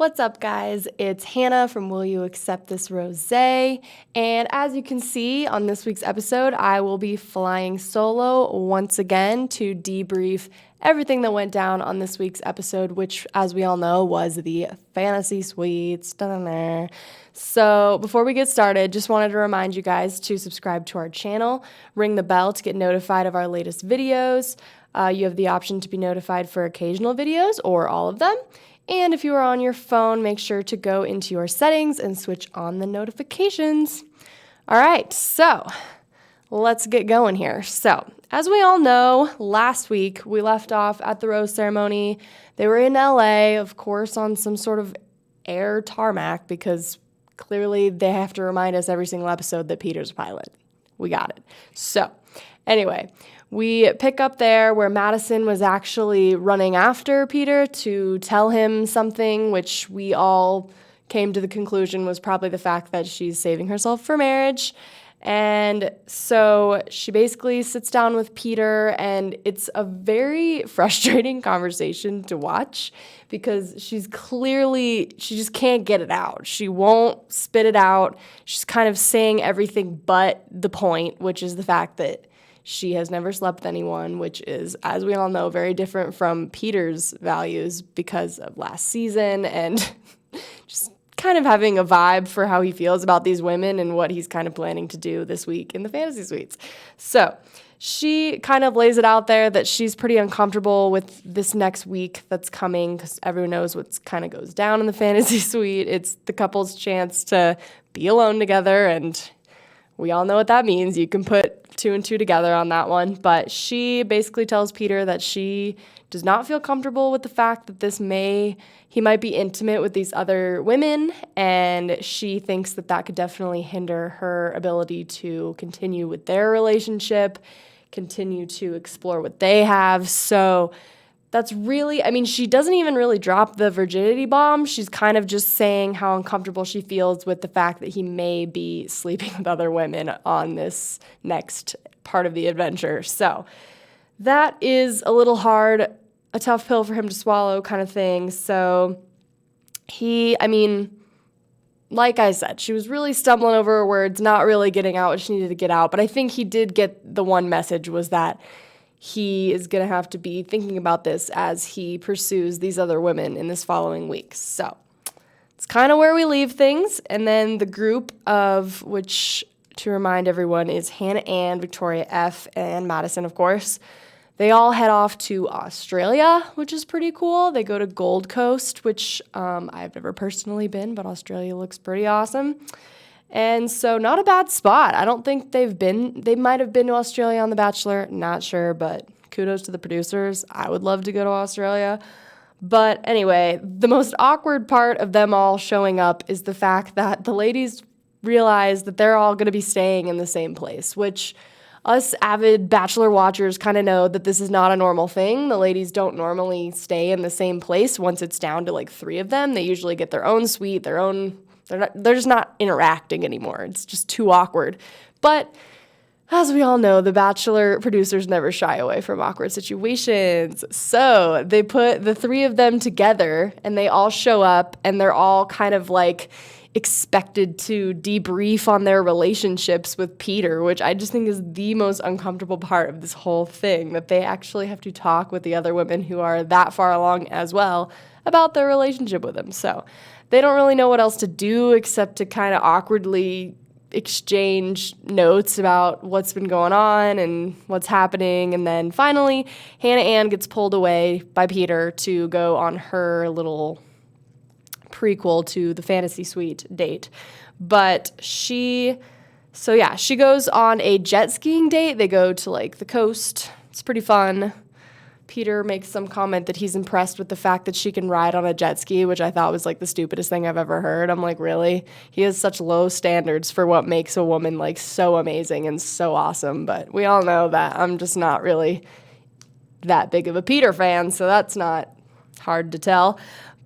What's up, guys? It's Hannah from Will You Accept This Rosé? And as you can see on this week's episode, I will be flying solo once again to debrief everything that went down on this week's episode, which, as we all know, was the Fantasy Suites. Da-da-da. So before we get started, just wanted to remind you guys to subscribe to our channel, ring the bell to get notified of our latest videos. You have the option to be notified for occasional videos or all of them. And if you are on your phone, make sure to go into your settings and switch on the notifications. All right, so let's get going here. So, as we all know, last week we left off at the rose ceremony. They were in LA, of course, on some sort of air tarmac because clearly they have to remind us every single episode that Peter's a pilot. We got it. So, anyway, we pick up there where Madison was actually running after Peter to tell him something, which we all came to the conclusion was probably the fact that she's saving herself for marriage. And so she basically sits down with Peter, and it's a very frustrating conversation to watch because she just can't get it out. She won't spit it out. She's kind of saying everything but the point, which is the fact that she has never slept with anyone, which is, as we all know, very different from Peter's values because of last season and just kind of having a vibe for how he feels about these women and what he's kind of planning to do this week in the Fantasy Suites. So she kind of lays it out there that she's pretty uncomfortable with this next week that's coming because everyone knows what kind of goes down in the Fantasy Suite. It's the couple's chance to be alone together, and we all know what that means. You can put two and two together on that one. But she basically tells Peter that she does not feel comfortable with the fact that he might be intimate with these other women, and she thinks that that could definitely hinder her ability to continue with their relationship, continue to explore what they have. So that's really, she doesn't even really drop the virginity bomb. She's kind of just saying how uncomfortable she feels with the fact that he may be sleeping with other women on this next part of the adventure. So that is a little hard, a tough pill for him to swallow kind of thing. So like I said, she was really stumbling over her words, not really getting out what she needed to get out. But I think he did get the one message, was that he is going to have to be thinking about this as he pursues these other women in this following week. So it's kind of where we leave things. And then the group of which, to remind everyone, is Hannah Ann, Victoria F., and Madison, of course. They all head off to Australia, which is pretty cool. They go to Gold Coast, which I've never personally been, but Australia looks pretty awesome. And so not a bad spot. I don't think they might have been to Australia on The Bachelor, not sure, but kudos to the producers. I would love to go to Australia. But anyway, the most awkward part of them all showing up is the fact that the ladies realize that they're all going to be staying in the same place, which us avid Bachelor watchers kind of know that this is not a normal thing. The ladies don't normally stay in the same place once it's down to like 3 of them. They usually get their own suite, they're just not interacting anymore. It's just too awkward. But as we all know, the Bachelor producers never shy away from awkward situations. So they put the 3 of them together, and they all show up, and they're all kind of like expected to debrief on their relationships with Peter, which I just think is the most uncomfortable part of this whole thing, that they actually have to talk with the other women who are that far along as well about their relationship with him. So they don't really know what else to do except to kind of awkwardly exchange notes about what's been going on and what's happening. And then finally, Hannah Ann gets pulled away by Peter to go on her little prequel to the Fantasy Suite date. But she goes on a jet skiing date. They go to like the coast. It's pretty fun. Peter makes some comment that he's impressed with the fact that she can ride on a jet ski, which I thought was like the stupidest thing I've ever heard. I'm like, really? He has such low standards for what makes a woman like so amazing and so awesome. But we all know that I'm just not really that big of a Peter fan, so that's not hard to tell.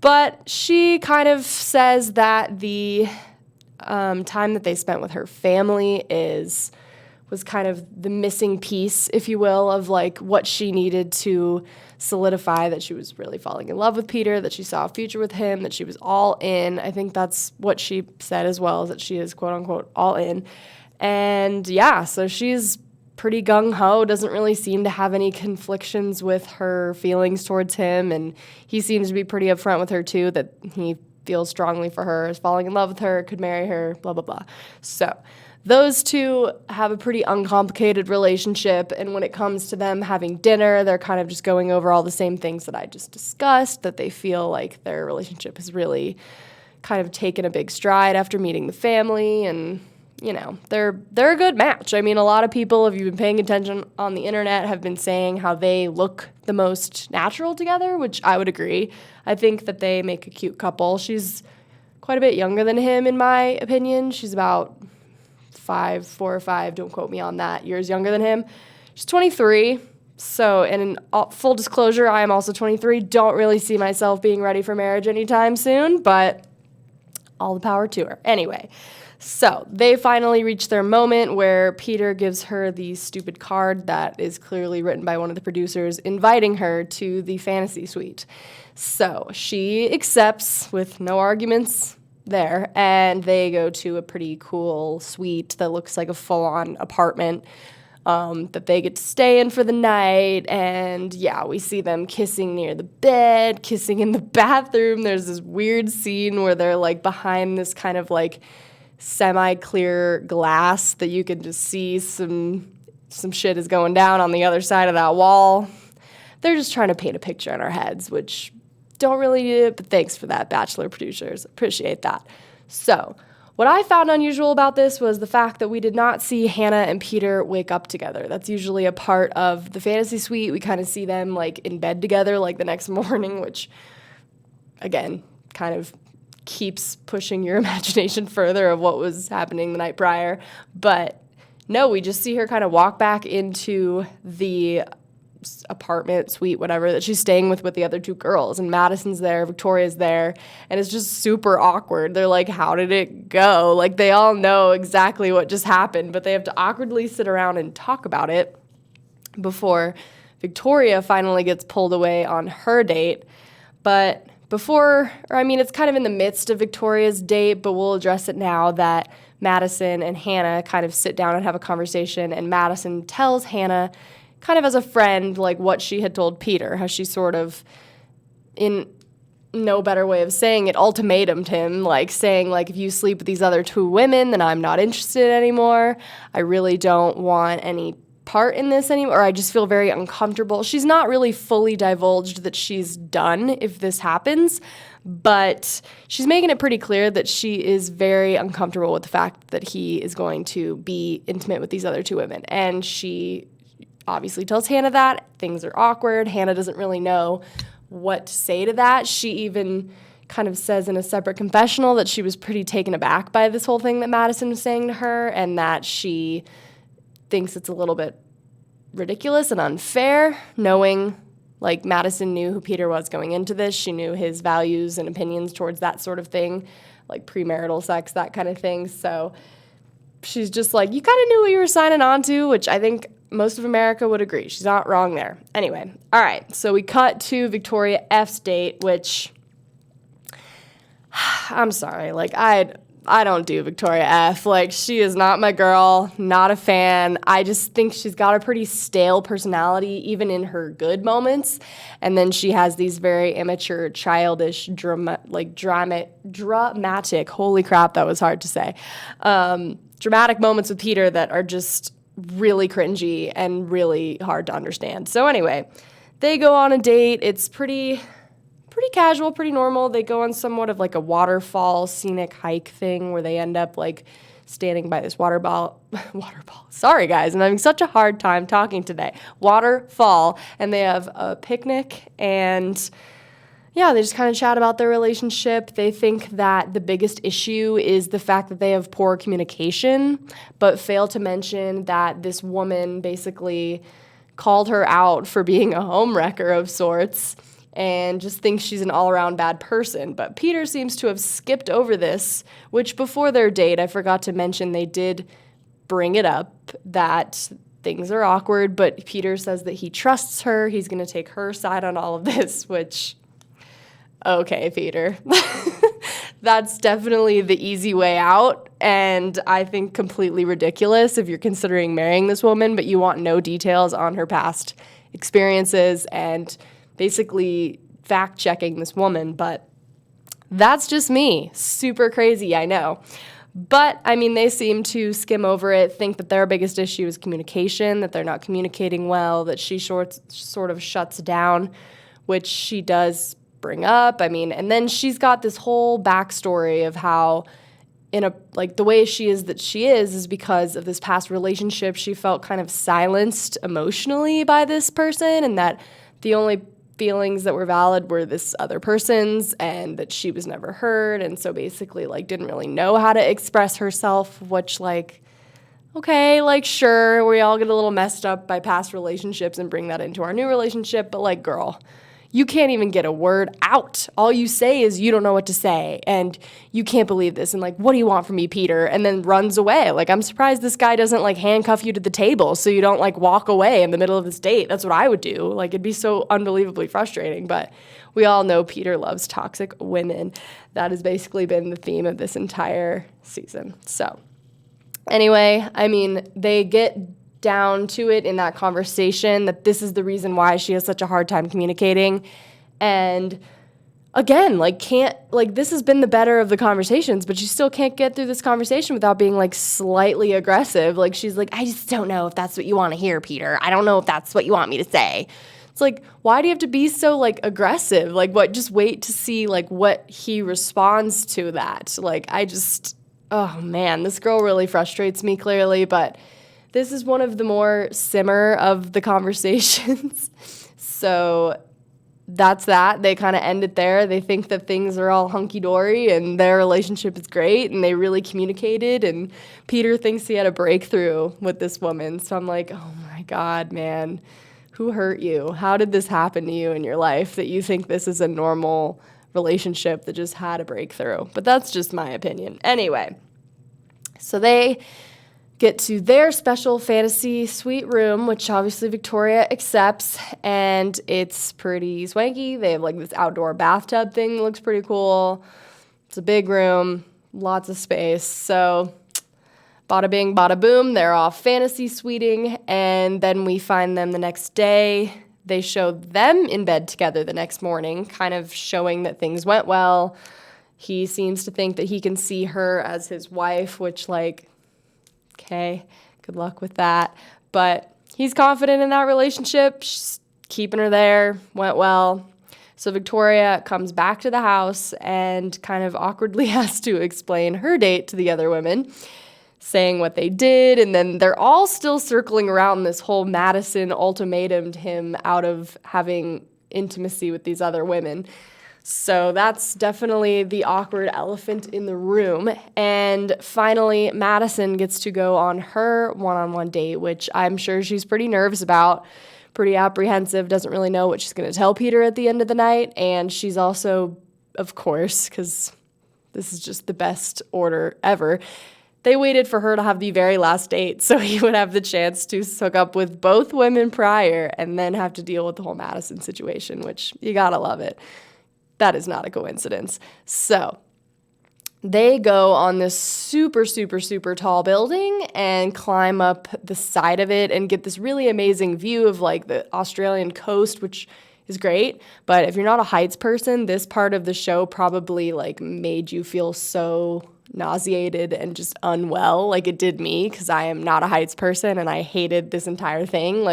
But she kind of says that the time that they spent with her family is was kind of the missing piece, if you will, of like what she needed to solidify that she was really falling in love with Peter, that she saw a future with him, that she was all in. I think that's what she said as well, is that she is quote unquote all in. And yeah, so she's pretty gung-ho, doesn't really seem to have any conflictions with her feelings towards him, and he seems to be pretty upfront with her too, that he feels strongly for her, is falling in love with her, could marry her, blah, blah, blah. So those two have a pretty uncomplicated relationship, and when it comes to them having dinner, they're kind of just going over all the same things that I just discussed, that they feel like their relationship has really kind of taken a big stride after meeting the family, and you know, they're a good match. I mean, a lot of people, if you've been paying attention on the internet, have been saying how they look the most natural together, which I would agree. I think that they make a cute couple. She's quite a bit younger than him, in my opinion. She's about 4 or 5, don't quote me on that, years younger than him. She's 23. So, and in full disclosure, I am also 23. Don't really see myself being ready for marriage anytime soon, but all the power to her. Anyway, so they finally reach their moment where Peter gives her the stupid card that is clearly written by one of the producers inviting her to the fantasy suite. So she accepts with no arguments there, and they go to a pretty cool suite that looks like a full-on apartment that they get to stay in for the night. And yeah, we see them kissing near the bed, kissing in the bathroom. There's this weird scene where they're like behind this kind of like semi-clear glass that you can just see some shit is going down on the other side of that wall. They're just trying to paint a picture in our heads, which don't really need it, but thanks for that, Bachelor producers. Appreciate that. So what I found unusual about this was the fact that we did not see Hannah and Peter wake up together. That's usually a part of the fantasy suite. We kind of see them like in bed together like the next morning, which again, kind of keeps pushing your imagination further of what was happening the night prior. But no, we just see her kind of walk back into the apartment, suite, whatever, that she's staying with the other two girls. And Madison's there, Victoria's there, and it's just super awkward. They're like, how did it go? Like, they all know exactly what just happened, but they have to awkwardly sit around and talk about it before Victoria finally gets pulled away on her date. But it's kind of in the midst of Victoria's date, but we'll address it now that Madison and Hannah kind of sit down and have a conversation, and Madison tells Hannah, kind of as a friend, like what she had told Peter, how she sort of, in no better way of saying it, ultimatumed him, like saying, like, if you sleep with these other two women, then I'm not interested anymore. I really don't want any part in this anymore, or I just feel very uncomfortable. She's not really fully divulged that she's done if this happens, but she's making it pretty clear that she is very uncomfortable with the fact that he is going to be intimate with these other two women. And she obviously tells Hannah that. Things are awkward. Hannah doesn't really know what to say to that. She even kind of says in a separate confessional that she was pretty taken aback by this whole thing that Madison was saying to her, and that she thinks it's a little bit ridiculous and unfair, knowing, like, Madison knew who Peter was going into this. She knew his values and opinions towards that sort of thing, like premarital sex, that kind of thing. So she's just like, you kind of knew what you were signing on to, which I think most of America would agree. She's not wrong there. Anyway, all right, so we cut to Victoria F's date, which, I'm sorry, like, I don't do Victoria F. Like, she is not my girl, not a fan. I just think she's got a pretty stale personality, even in her good moments. And then she has these very immature, childish, dramatic, holy crap, that was hard to say, dramatic moments with Peter that are just really cringy and really hard to understand. So anyway, they go on a date. It's pretty casual, pretty normal. They go on somewhat of like a waterfall scenic hike thing where they end up like standing by this waterfall. Sorry guys, I'm having such a hard time talking today. Waterfall, and they have a picnic, and yeah, they just kind of chat about their relationship. They think that the biggest issue is the fact that they have poor communication, but fail to mention that this woman basically called her out for being a homewrecker of sorts, and just thinks she's an all-around bad person. But Peter seems to have skipped over this, which before their date, I forgot to mention, they did bring it up that things are awkward, but Peter says that he trusts her. He's going to take her side on all of this, which, okay, Peter. That's definitely the easy way out, and I think completely ridiculous if you're considering marrying this woman, but you want no details on her past experiences and basically fact-checking this woman. But that's just me. Super crazy, I know. But, I mean, they seem to skim over it, think that their biggest issue is communication, that they're not communicating well, that she sort of shuts down, which she does bring up. I mean, and then she's got this whole backstory of how the way she is because of this past relationship. She felt kind of silenced emotionally by this person, and that the only feelings that were valid were this other person's, and that she was never heard, and so basically didn't really know how to express herself, which okay, sure, we all get a little messed up by past relationships and bring that into our new relationship, but girl, you can't even get a word out. All you say is you don't know what to say, and you can't believe this, and what do you want from me, Peter? And then runs away. I'm surprised this guy doesn't handcuff you to the table so you don't walk away in the middle of this date. That's what I would do. It'd be so unbelievably frustrating, but we all know Peter loves toxic women. That has basically been the theme of this entire season. So anyway, I mean, they get down to it in that conversation that this is the reason why she has such a hard time communicating. And again, this has been the better of the conversations, but she still can't get through this conversation without being slightly aggressive. She's I just don't know if that's what you want to hear, Peter. I don't know if that's what you want me to say. It's why do you have to be so aggressive? What, just wait to see what he responds to that. Oh man, this girl really frustrates me clearly, but this is one of the more simmer of the conversations. So that's that. They kind of end it there. They think that things are all hunky-dory and their relationship is great and they really communicated, and Peter thinks he had a breakthrough with this woman. So I'm oh my God, man, who hurt you? How did this happen to you in your life that you think this is a normal relationship that just had a breakthrough? But that's just my opinion. Anyway, so they get to their special fantasy suite room, which obviously Victoria accepts, and it's pretty swanky. They have this outdoor bathtub thing that looks pretty cool. It's a big room, lots of space. So bada bing, bada boom, they're off fantasy suiting, and then we find them the next day. They show them in bed together the next morning, kind of showing that things went well. He seems to think that he can see her as his wife, which okay, good luck with that. But he's confident in that relationship. She's keeping her there. Went well. So Victoria comes back to the house and kind of awkwardly has to explain her date to the other women, saying what they did. And then they're all still circling around this whole Madison ultimatumed him out of having intimacy with these other women. So that's definitely the awkward elephant in the room. And finally, Madison gets to go on her one-on-one date, which I'm sure she's pretty nervous about, pretty apprehensive, doesn't really know what she's going to tell Peter at the end of the night. And she's also, of course, because this is just the best order ever, they waited for her to have the very last date so he would have the chance to hook up with both women prior and then have to deal with the whole Madison situation, which you gotta love it. That is not a coincidence. So they go on this super, super, super tall building and climb up the side of it and get this really amazing view of the Australian coast, which is great. But if you're not a heights person, this part of the show probably made you feel so nauseated and just unwell like it did me, because I am not a heights person and I hated this entire thing.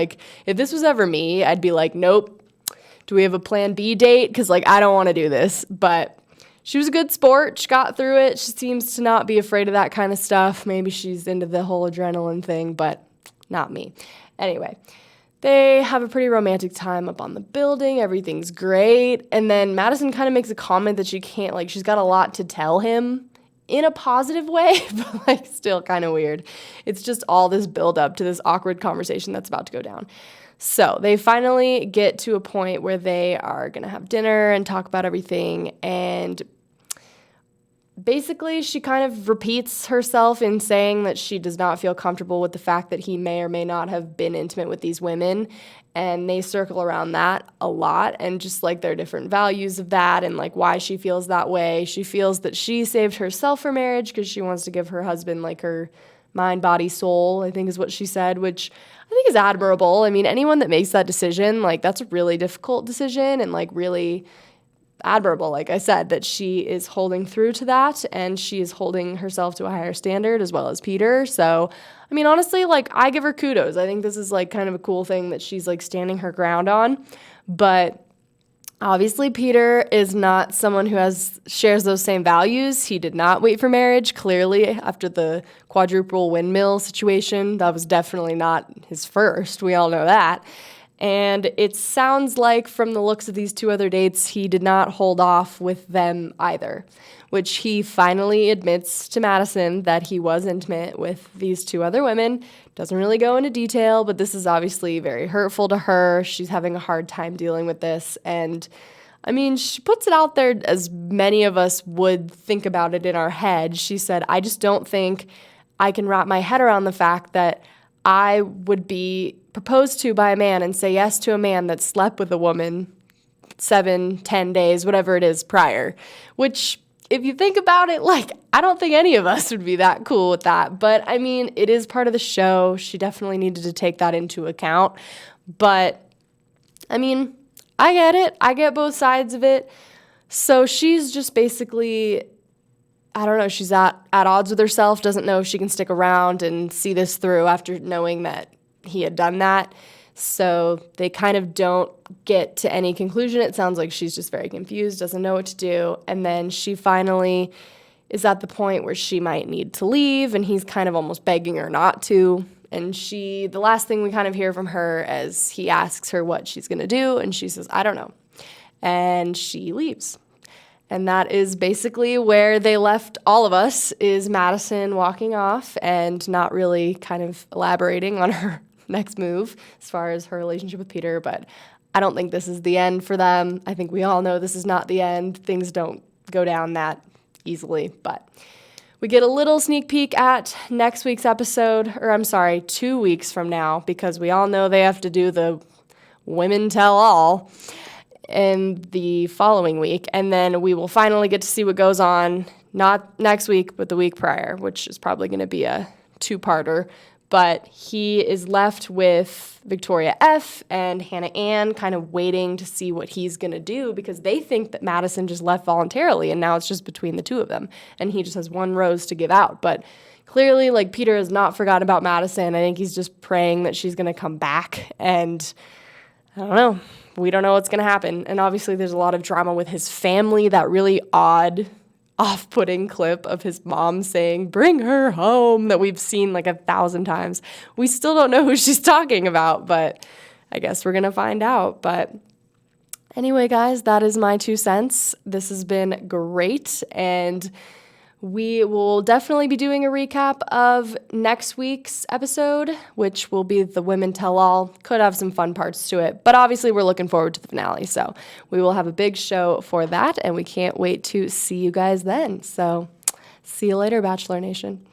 If this was ever me, I'd be nope. Do we have a plan B date? Because, I don't want to do this. But she was a good sport. She got through it. She seems to not be afraid of that kind of stuff. Maybe she's into the whole adrenaline thing, but not me. Anyway, they have a pretty romantic time up on the building. Everything's great. And then Madison kind of makes a comment that she can't, she's got a lot to tell him in a positive way, but, still kind of weird. It's just all this build up to this awkward conversation that's about to go down. So they finally get to a point where they are going to have dinner and talk about everything. And basically, she kind of repeats herself in saying that she does not feel comfortable with the fact that he may or may not have been intimate with these women. And they circle around that a lot, and just like their different values of that and like why she feels that way. She feels that she saved herself for marriage because she wants to give her husband like her mind, body, soul, I think is what she said, which I think is admirable. I mean, anyone that makes that decision, like that's a really difficult decision and like really admirable, like I said, that she is holding through to that and she is holding herself to a higher standard as well as Peter. So, I mean, honestly, like I give her kudos. I think this is like kind of a cool thing that she's like standing her ground on. But obviously, Peter is not someone who shares those same values. He did not wait for marriage. Clearly, after the quadruple windmill situation, that was definitely not his first. We all know that. And it sounds like from the looks of these 2 other dates, he did not hold off with them either, which he finally admits to Madison that he was intimate with these 2 other women. Doesn't really go into detail, but this is obviously very hurtful to her. She's having a hard time dealing with this. And I mean, she puts it out there as many of us would think about it in our head. She said, I just don't think I can wrap my head around the fact that I would be proposed to by a man and say yes to a man that slept with a woman 7, 10 days, whatever it is prior, which if you think about it, like, I don't think any of us would be that cool with that. But I mean, it is part of the show. She definitely needed to take that into account. But I mean, I get it. I get both sides of it. So she's just basically, I don't know, she's at odds with herself, doesn't know if she can stick around and see this through after knowing that he had done that. So they kind of don't get to any conclusion. It sounds like she's just very confused, doesn't know what to do. And then she finally is at the point where she might need to leave, and he's kind of almost begging her not to. And the last thing we kind of hear from her is he asks her what she's going to do, and she says, I don't know. And she leaves. And that is basically where they left all of us, is Madison walking off and not really kind of elaborating on her next move as far as her relationship with Peter. But I don't think this is the end for them. I think we all know this is not the end. Things don't go down that easily. But we get a little sneak peek at next week's episode, or I'm sorry, 2 weeks from now, because we all know they have to do the women tell all in the following week, and then we will finally get to see what goes on, not next week, but the week prior, which is probably going to be a 2-parter. But he is left with Victoria F. and Hannah Ann kind of waiting to see what he's going to do, because they think that Madison just left voluntarily, and now it's just between the 2 of them, and he just has 1 rose to give out. But clearly, like, Peter has not forgotten about Madison. I think he's just praying that she's going to come back, and I don't know. We don't know what's going to happen. And obviously there's a lot of drama with his family, that really odd, off-putting clip of his mom saying, bring her home, that we've seen like 1,000 times. We still don't know who she's talking about, but I guess we're going to find out. But anyway, guys, that is my 2 cents. This has been great, and we will definitely be doing a recap of next week's episode, which will be the Women Tell All. Could have some fun parts to it, but obviously we're looking forward to the finale. So we will have a big show for that, and we can't wait to see you guys then. So see you later, Bachelor Nation.